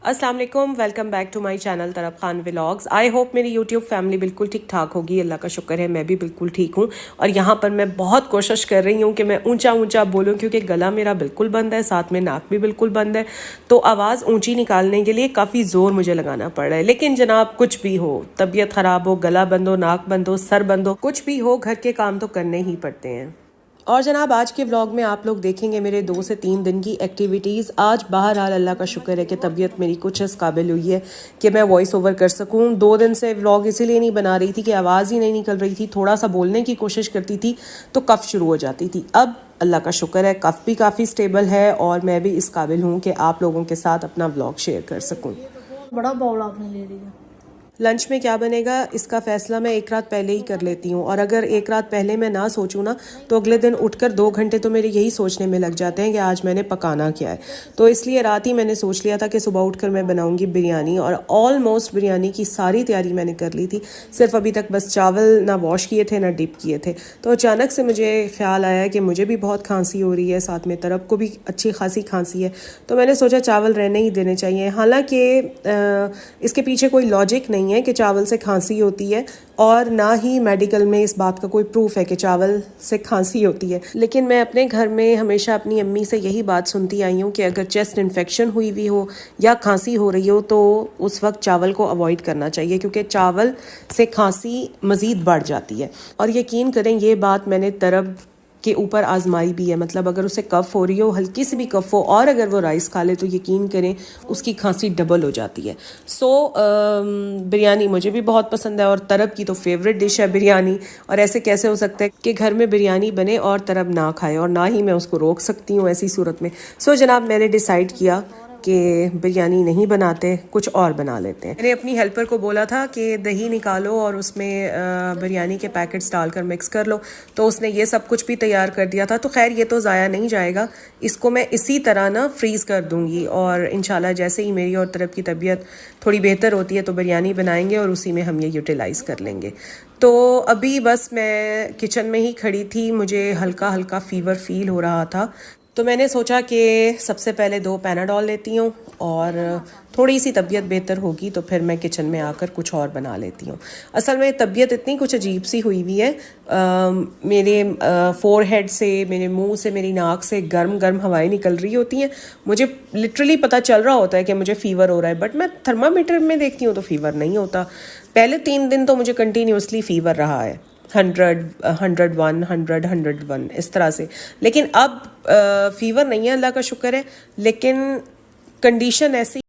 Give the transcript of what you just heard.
अस्सलाम वालेकुम, welcome back to my channel Taraf Khan vlogs. I hope मेरी यूट्यूब फैमिली बिल्कुल ठीक ठाक होगी। अल्लाह का शुक्र है, मैं भी बिल्कुल ठीक हूँ। और यहाँ पर मैं बहुत कोशिश कर रही हूँ कि मैं ऊंचा ऊंचा बोलूँ, क्योंकि गला मेरा बिल्कुल बंद है, साथ में नाक भी बिल्कुल बंद है, तो आवाज़ ऊंची निकालने के लिए काफ़ी ज़ोर मुझे लगाना पड़ रहा है। लेकिन जनाब, कुछ भी हो, तबीयत ख़राब हो, गला बंद हो, नाक बंद हो, सर बंद हो, कुछ भी हो, घर के काम तो करने ही पड़ते हैं। और जनाब, आज के व्लॉग में आप लोग देखेंगे मेरे 2 से 3 दिन की एक्टिविटीज़। आज बहरहाल अल्लाह का शुक्र है कि तबीयत मेरी कुछ इस काबिल हुई है कि मैं वॉइस ओवर कर सकूं। 2 दिन से व्लॉग इसीलिए नहीं बना रही थी कि आवाज़ ही नहीं निकल रही थी। थोड़ा सा बोलने की कोशिश करती थी तो कफ़ शुरू हो जाती थी। अब अल्लाह का शुक्र है, कफ़ भी काफ़ी स्टेबल है और मैं भी इस काबिल हूँ कि आप लोगों के साथ अपना व्लॉग शेयर कर सकूँ। बड़ा बाउल आपने ले लिया। लंच में क्या बनेगा, इसका फ़ैसला मैं एक रात पहले ही कर लेती हूँ। और अगर एक रात पहले मैं ना सोचूँ ना, तो अगले दिन उठकर 2 घंटे तो मेरे यही सोचने में लग जाते हैं कि आज मैंने पकाना क्या है। तो इसलिए रात ही मैंने सोच लिया था कि सुबह उठकर मैं बनाऊँगी बिरयानी। और ऑलमोस्ट बिरयानी की सारी तैयारी मैंने कर ली थी। सिर्फ अभी तक बस चावल ना वॉश किए थे ना डिप किए थे। तो अचानक से मुझे ख्याल आया कि मुझे भी बहुत खांसी हो रही है, साथ में तरफ को भी अच्छी खासी खांसी है। तो मैंने सोचा चावल रहने ही देने चाहिए। हालांकि इसके पीछे कोई लॉजिक नहीं है कि चावल से खांसी होती है, और ना ही मेडिकल में इस बात का कोई प्रूफ है कि चावल से खांसी होती है। लेकिन मैं अपने घर में हमेशा अपनी अम्मी से यही बात सुनती आई हूँ कि अगर चेस्ट इन्फेक्शन हुई हुई हो या खांसी हो रही हो तो उस वक्त चावल को अवॉइड करना चाहिए, क्योंकि चावल से खांसी मज़ीद बढ़ जाती है। और यकीन करें, ये बात मैंने तरब के ऊपर आजमाई भी है। मतलब अगर उसे कफ़ हो रही हो, हल्की सी भी कफ़ हो, और अगर वो राइस खा ले तो यकीन करें उसकी खांसी डबल हो जाती है। बिरयानी मुझे भी बहुत पसंद है और तरब की तो फेवरेट डिश है बिरयानी। और ऐसे कैसे हो सकता है कि घर में बिरयानी बने और तरब ना खाए, और ना ही मैं उसको रोक सकती हूँ ऐसी सूरत में। जनाब, मैंने डिसाइड किया कि बिरयानी नहीं बनाते, कुछ और बना लेते हैं। मैंने अपनी हेल्पर को बोला था कि दही निकालो और उसमें बिरयानी के पैकेट्स डालकर मिक्स कर लो, तो उसने ये सब कुछ भी तैयार कर दिया था। तो खैर, ये तो ज़ाया नहीं जाएगा, इसको मैं इसी तरह ना फ्रीज़ कर दूंगी। और इंशाल्लाह जैसे ही मेरी और तरफ की तबीयत थोड़ी बेहतर होती है तो बिरयानी बनाएंगे और उसी में हम ये यूटिलाइज़ कर लेंगे। तो अभी बस मैं किचन में ही खड़ी थी, मुझे हल्का हल्का फ़ीवर फील हो रहा था। तो मैंने सोचा कि सबसे पहले 2 पैनाडॉल लेती हूँ, और थोड़ी सी तबीयत बेहतर होगी तो फिर मैं किचन में आकर कुछ और बना लेती हूँ। असल में तबीयत इतनी कुछ अजीब सी हुई हुई है, मेरे फोरहेड से, मेरे मुंह से, मेरी नाक से गर्म गर्म हवाएं निकल रही होती हैं। मुझे लिटरली पता चल रहा होता है कि मुझे फ़ीवर हो रहा है, बट मैं थर्मामीटर में देखती हूँ तो फ़ीवर नहीं होता। पहले 3 दिन तो मुझे कंटिन्यूसली फ़ीवर रहा है, 100, 101, 100, 101 इस तरह से। लेकिन अब फ़ीवर नहीं है, अल्लाह का शुक्र है। लेकिन कंडीशन ऐसी